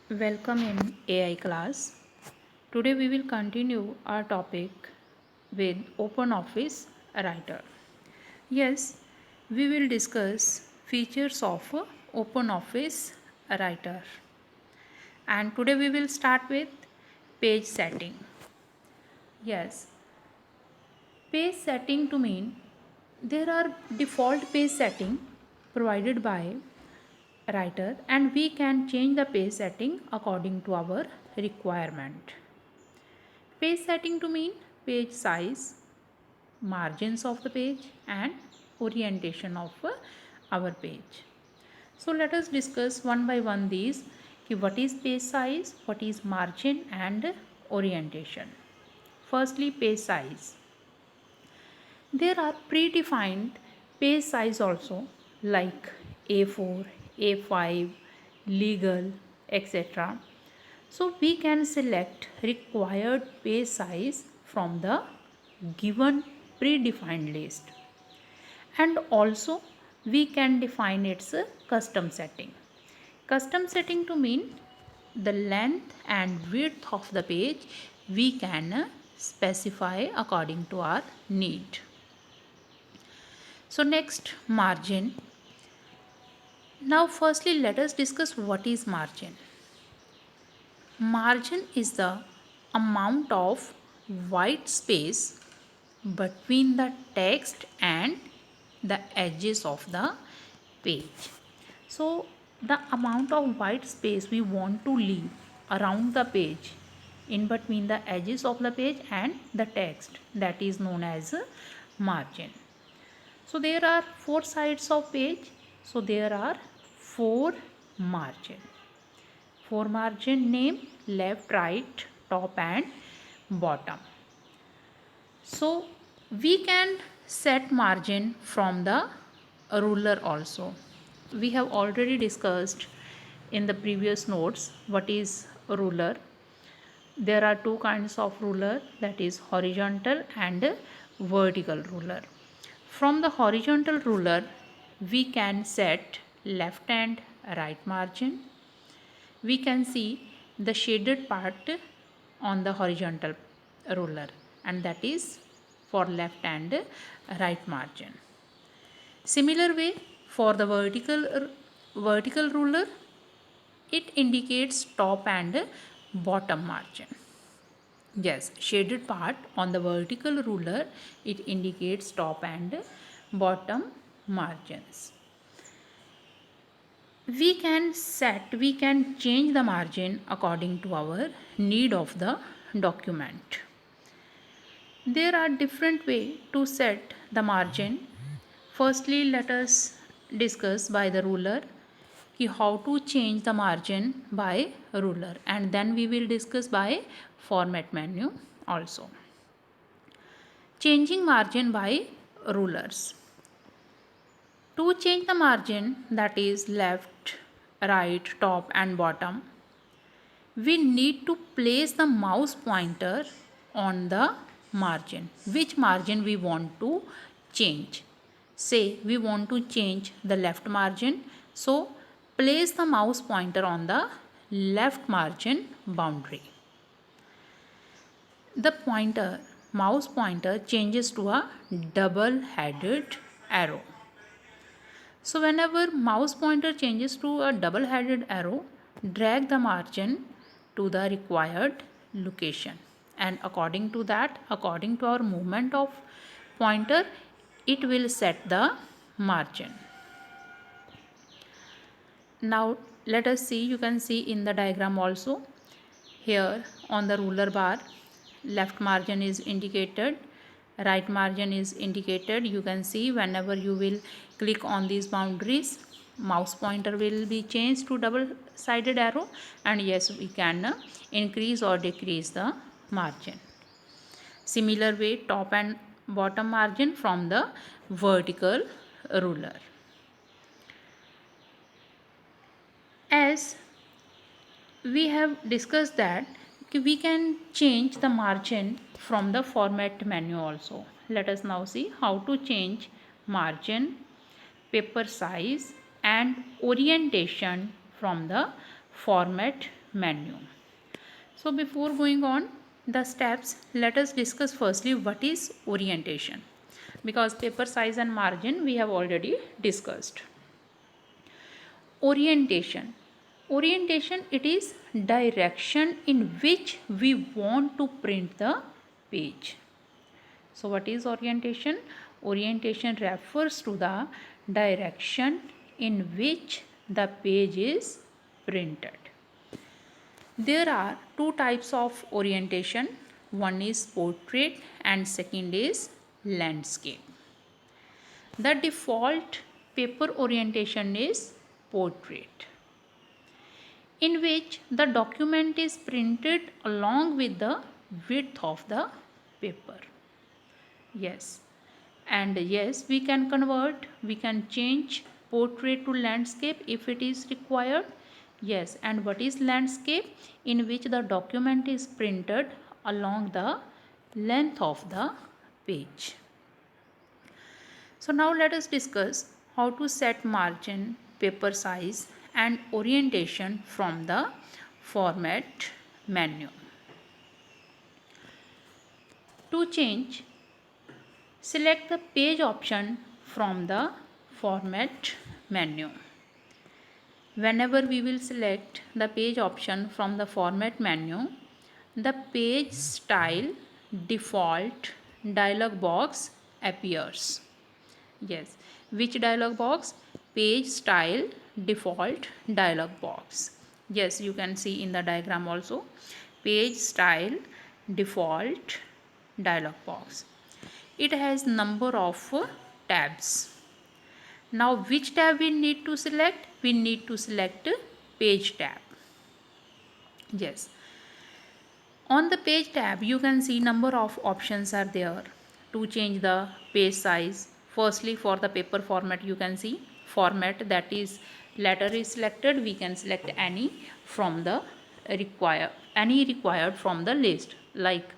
Welcome in AI class. Today we will continue our topic with OpenOffice Writer. Yes, we will discuss features of OpenOffice Writer. And today we will start with page setting. Yes, page setting to mean there are default page setting provided by writer and we can change the page setting according to our requirement. Page setting to mean page size, margins of the page and orientation of our page. So let us discuss one by one these what is page size, what is margin and orientation. Firstly, page size. There are predefined page size also like A4, A5, legal, etc. So we can select required page size from the given predefined list. And also we can define its custom setting. Custom setting to mean the length and width of the page we can specify according to our need. So next, margin. Now firstly let us discuss what is margin. Margin is the amount of white space between the text and the edges of the page. So the amount of white space we want to leave around the page in between the edges of the page and the text, that is known as margin. So there are four sides of page. So there are four margin. Four margin name left, right, top and bottom. So we can set margin from the ruler also. We have already discussed in the previous notes what is ruler. There are two kinds of ruler, that is horizontal and vertical ruler. From the horizontal ruler we can set left and right margin. We can see the shaded part on the horizontal ruler and that is for left and right margin. Similar way for the vertical ruler, it indicates top and bottom margin. Yes, shaded part on the vertical ruler, it indicates top and bottom margins. We can change the margin according to our need of the document. There are different ways to set the margin. Firstly, let us discuss by the ruler how to change the margin by ruler, and then we will discuss by format menu also. Changing margin by rulers. To change the margin, that is left, right, top and bottom, we need to place the mouse pointer on the margin. Which margin we want to change? Say we want to change the left margin. So place the mouse pointer on the left margin boundary. The mouse pointer changes to a double-headed arrow. So whenever mouse pointer changes to a double-headed arrow, drag the margin to the required location, and according to our movement of pointer, it will set the margin. Now let us see, you can see in the diagram also, here on the ruler bar left margin is indicated, right margin is indicated. You can see whenever you will click on these boundaries, mouse pointer will be changed to double sided arrow, and yes, we can increase or decrease the margin. Similar way, top and bottom margin from the vertical ruler. As we have discussed that we can change the margin from the format menu also. Let us now see how to change margin, paper size and orientation from the format menu. So before going on the steps, let us discuss firstly what is orientation, because paper size and margin we have already discussed. Orientation. Orientation, it is direction in which we want to print the page. So what is orientation? Orientation refers to the direction in which the page is printed. There are two types of orientation. One is portrait and second is landscape. The default paper orientation is portrait, in which the document is printed along with the width of the paper. Yes, and yes, we can convert, we can change portrait to landscape if it is required. Yes, and what is landscape? In which the document is printed along the length of the page. So now let us discuss how to set margin, paper size and orientation from the format menu. To change, select the page option from the format menu. Whenever we will select the page option from the format menu, the page style default dialog box appears. Yes, which dialog box? Page style default dialog box. Yes, you can see in the diagram also, page style default dialog box. It has number of tabs. Now which tab we need to select? We need to select page tab. Yes, on the page tab you can see number of options are there to change the page size. Firstly, for the paper format you can see format, that is letter is selected, we can select any from the required from the list, like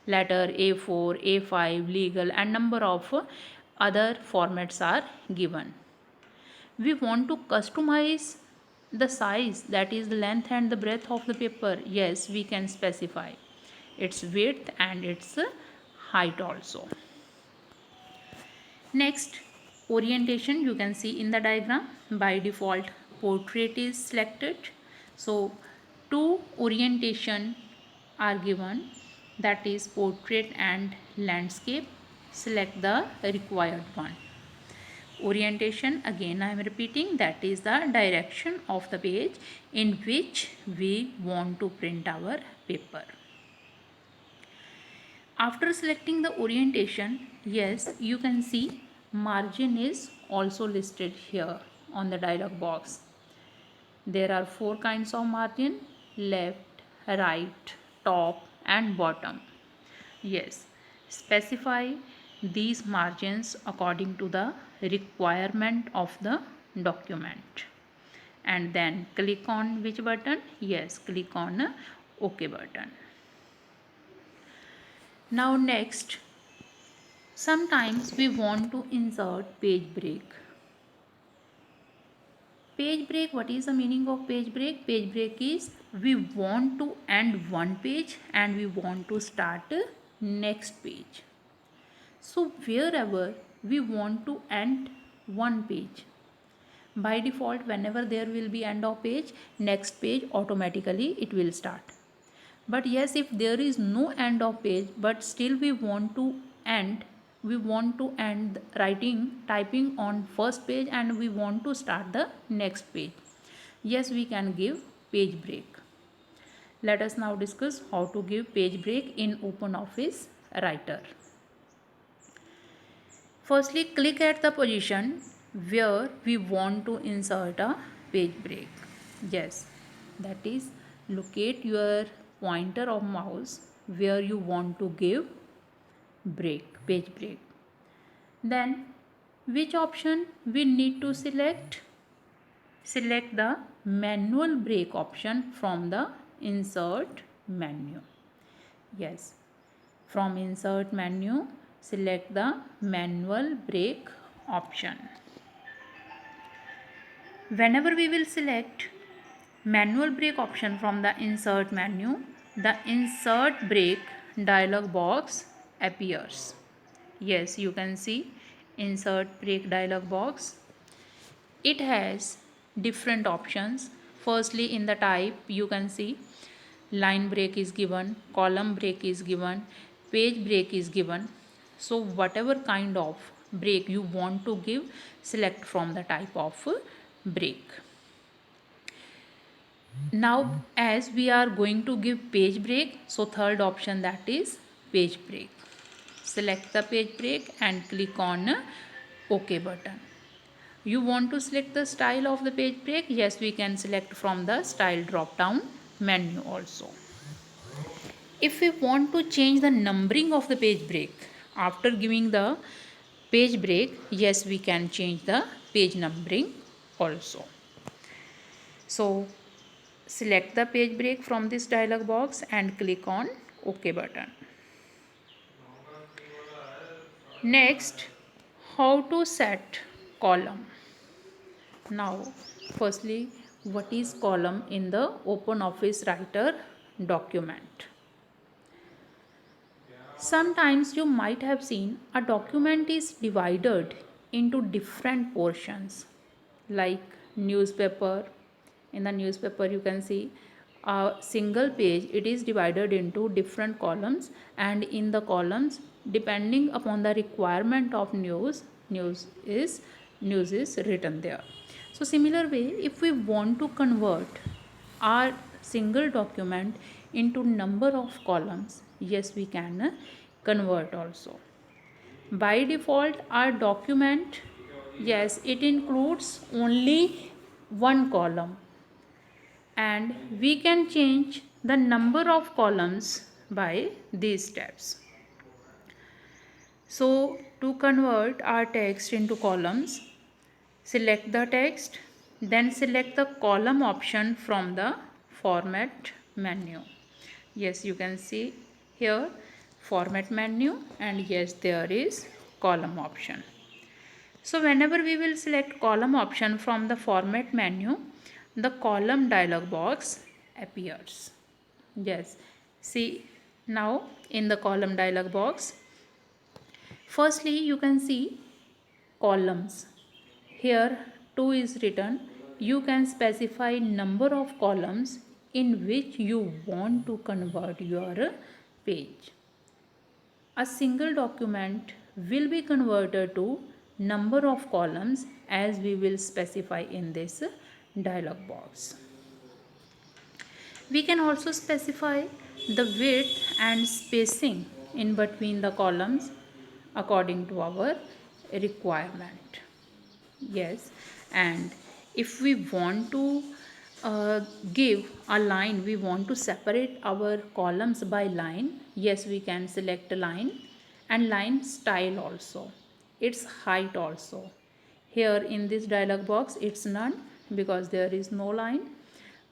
letter, A4, A5, legal and number of other formats are given. We want to customize the size, that is the length and the breadth of the paper. Yes, we can specify its width and its height also. Next, orientation, you can see in the diagram by default portrait is selected. So two orientation are given, that is portrait and landscape. Select the required one. Orientation, again I am repeating, that is the direction of the page in which we want to print our paper. After selecting the orientation, yes, you can see margin is also listed here on the dialog box. There are four kinds of margin: left, right, top and bottom. Yes, specify these margins according to the requirement of the document and then click on which button? Yes, click on OK button. Now next, sometimes we want to insert page break. Page break, what is the meaning of page break? Page break is we want to end one page and we want to start next page. So wherever we want to end one page, by default whenever there will be end of page, next page automatically it will start. But yes, if there is no end of page but still we want to end typing on first page and we want to start the next page, yes, we can give page break. Let us now discuss how to give page break in OpenOffice Writer. Firstly, click at the position where we want to insert a page break. Yes, that is, locate your pointer of mouse where you want to give page break. Then which option we need to select? Select the manual break option from the insert menu. Yes, from insert menu select the manual break option. Whenever we will select manual brake option from the insert menu, the insert brake dialog box appears. Yes, you can see insert brake dialog box. It has different options. Firstly, in the type you can see line brake is given, column brake is given, page brake is given. So whatever kind of brake you want to give, select from the type of brake. Now as we are going to give page brake, so third option, that is page brake. Select the page brake and click on OK button. You want to select the style of the page brake? Yes, we can select from the style drop down menu also. If we want to change the numbering of the page brake after giving the page brake, yes, we can change the page numbering also. So select the page brake from this dialog box and click on OK button. Next, how to set column. Now firstly, what is column in the OpenOffice Writer document? Sometimes you might have seen a document is divided into different portions, like newspaper. In the newspaper you can see a single page, it is divided into different columns, and in the columns, depending upon the requirement of news is written there. So similar way, if we want to convert our single document into number of columns, yes, we can convert also. By default our document, yes, it includes only one column, and we can change the number of columns by these steps. So to convert our text into columns, select the text, then select the column option from the format menu. Yes, you can see here format menu, and yes, there is column option. So whenever we will select column option from the format menu, the column dialog box appears. Yes, see now in the column dialog box, firstly you can see columns. Here 2 is written. You can specify number of columns in which you want to convert your page. A single document will be converted to number of columns as we will specify in this dialog box. We can also specify the width and spacing in between the columns according to our requirement. Yes, and if we want to give a line, we want to separate our columns by line, yes, we can select a line, and line style also, its height also. Here in this dialog box it's none because there is no line,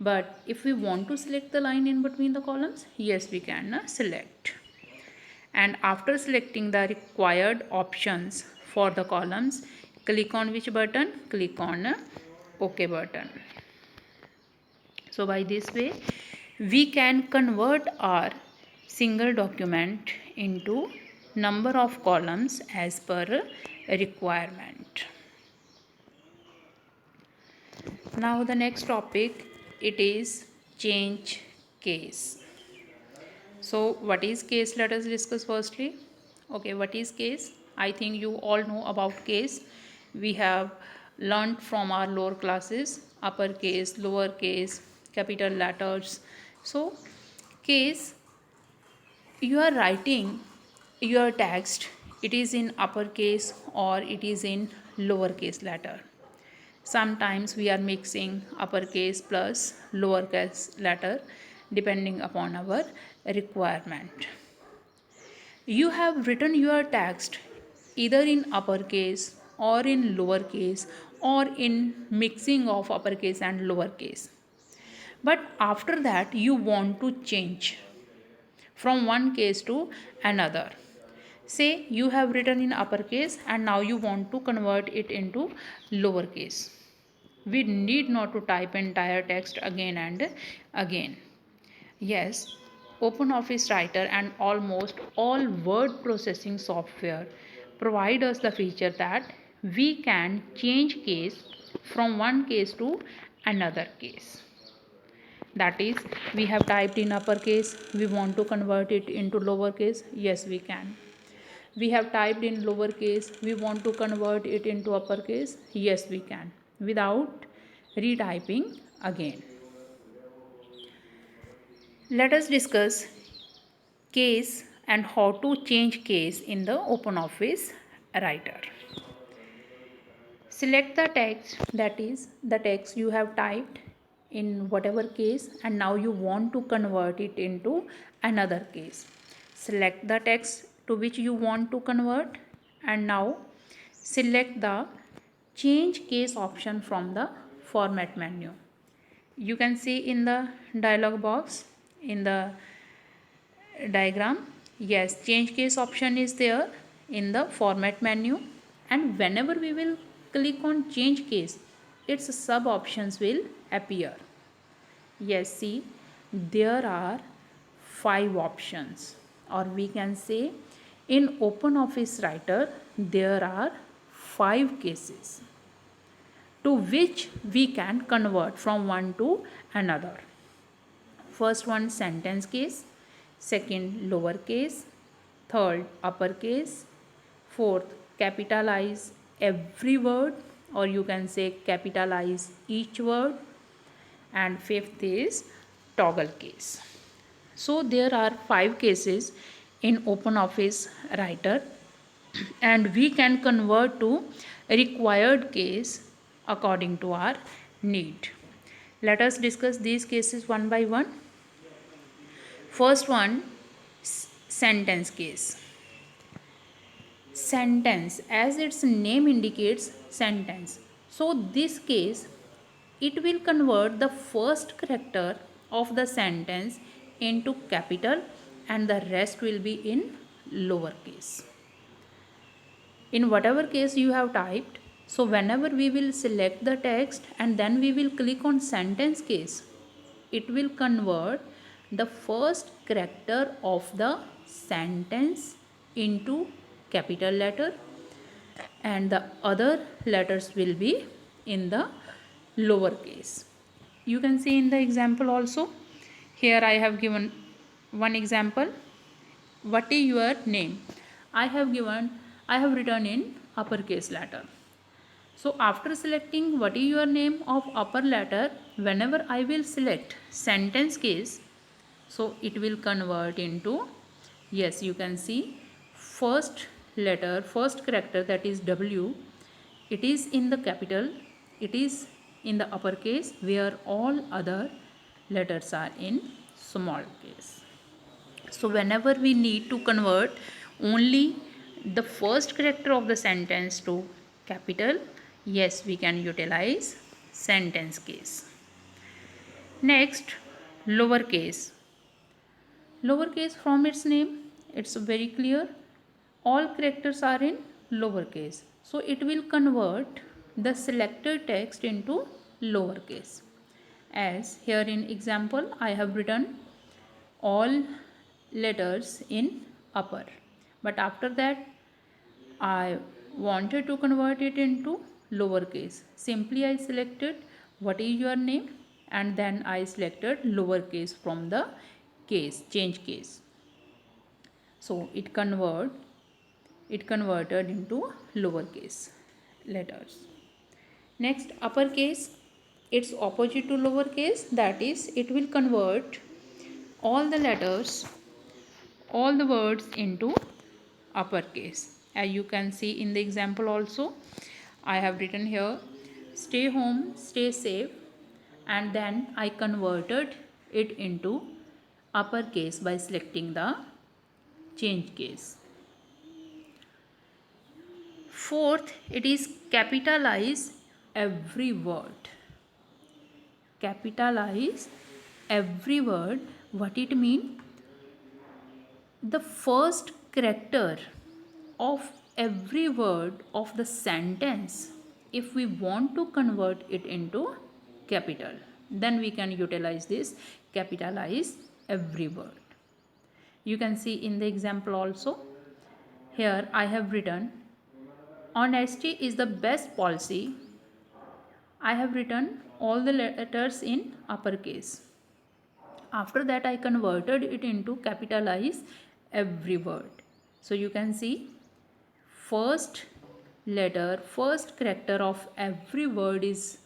but if we want to select the line in between the columns, yes, we can select. And after selecting the required options for the columns, click on which button? Click on OK button. So by this way we can convert our single document into number of columns as per requirement. Now the next topic, it is change case. So what is case? Let us discuss firstly. Okay, what is case? I think you all know about case. We have learned from our lower classes, uppercase, lowercase, capital letters. So case, you are writing your text, it is in uppercase or it is in lowercase letter. Sometimes we are mixing uppercase plus lowercase letter depending upon our requirement. You have written your text either in uppercase or in lowercase or in mixing of uppercase and lowercase. But after that you want to change from one case to another. Say you have written in uppercase and now you want to convert it into lowercase. We need not to type entire text again and again. Yes, OpenOffice Writer and almost all word processing software provide us the feature that we can change case from one case to another case. That is, we have typed in uppercase, we want to convert it into lowercase. Yes, we can. We have typed in lowercase, we want to convert it into uppercase. Yes, we can, without retyping again. Let us discuss case and how to change case in the OpenOffice Writer. Select the text, that is the text you have typed in whatever case, and now you want to convert it into another case. Select the text to which you want to convert, and now select the change case option from the format menu. You can see in the dialog box in the diagram, yes, change case option is there in the format menu, and whenever we will click on change case, its sub options will appear. Yes, see, there are 5 options, or we can say in OpenOffice Writer there are 5 cases to which we can convert from one to another. First one, sentence case. Second, lowercase. Third, uppercase. Fourth, capitalize every word, or you can say capitalize each word. And fifth is toggle case. So there are 5 cases in OpenOffice Writer, and we can convert to required case according to our need. Let us discuss these cases one by one. First one, sentence case. Sentence, as its name indicates, sentence. So this case, it will convert the first character of the sentence into capital and the rest will be in lowercase. In whatever case you have typed, so whenever we will select the text and then we will click on sentence case, it will convert the first character of the sentence into capital letter and the other letters will be in the lowercase. You can see in the example also. Here I have given one example. What is your name? I have written in uppercase letter. So after selecting what is your name of upper letter, whenever I will select sentence case, so it will convert into, yes, you can see first letter, first character, that is W, it is in the capital, it is in the uppercase, where all other letters are in small case. So whenever we need to convert only the first character of the sentence to capital, yes, we can utilize sentence case. Next, lowercase. Lowercase, from its name, it's very clear. All characters are in lowercase. So it will convert the selected text into lowercase. As here in example, I have written all letters in upper, but after that I wanted to convert it into lowercase. Simply I selected what is your name and then I selected lowercase from the case, change case. So it converted into lowercase letters. Next, uppercase, it's opposite to lowercase, that is it will convert all the letters, all the words into uppercase. As you can see in the example also, I have written here stay home, stay safe, and then I converted it into uppercase by selecting the change case. Fourth, it is capitalize every word. Capitalize every word. What it mean? The first character of every word of the sentence if we want to convert it into capital, then we can utilize this capitalize every word. You can see in the example also. Here I have written honesty is the best policy. I have written all the letters in uppercase. After that I converted it into capitalize every word. So you can see first letter, first character of every word is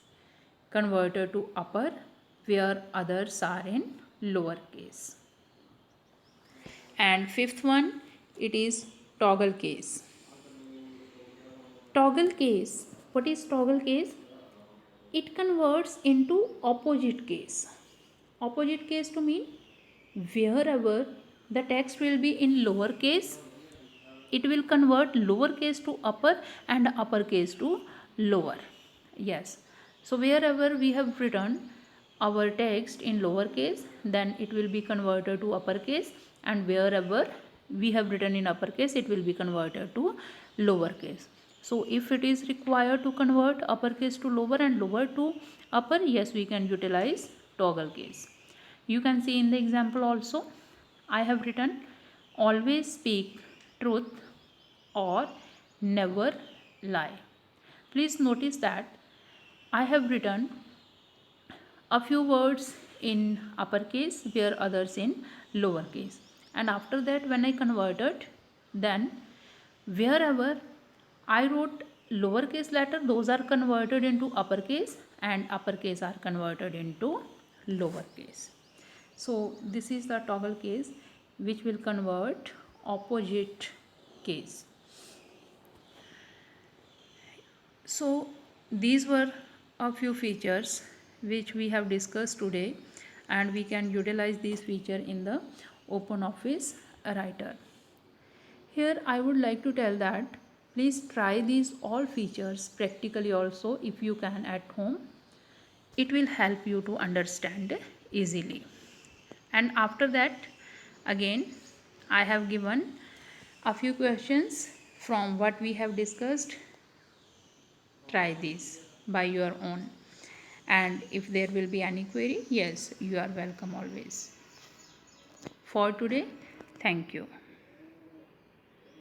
converted to upper, where others are in lower case. And fifth one, it is toggle case. Toggle case, what is toggle case? It converts into opposite case. Opposite case to mean wherever the text will be in lower case, it will convert lower case to upper and upper case to lower. Yes. So wherever we have written our text in lower case, then it will be converted to upper case, and wherever we have written in upper case, it will be converted to lower case. So if it is required to convert upper case to lower and lower to upper, yes, we can utilize toggle case. You can see in the example also, I have written always speak truth or never lie. Please notice that I have written a few words in uppercase where others in lowercase, and after that when I converted, then wherever I wrote lowercase letter, those are converted into uppercase, and uppercase are converted into lowercase. So this is the toggle case which will convert opposite case. So these were a few features which we have discussed today, and we can utilize these feature in the OpenOffice Writer. Here I would like to tell that please try these all features practically also if you can at home. It will help you to understand easily. And after that, again, I have given a few questions from what we have discussed. Try this by your own, and if there will be any query, yes, you are welcome always. For today, thank you.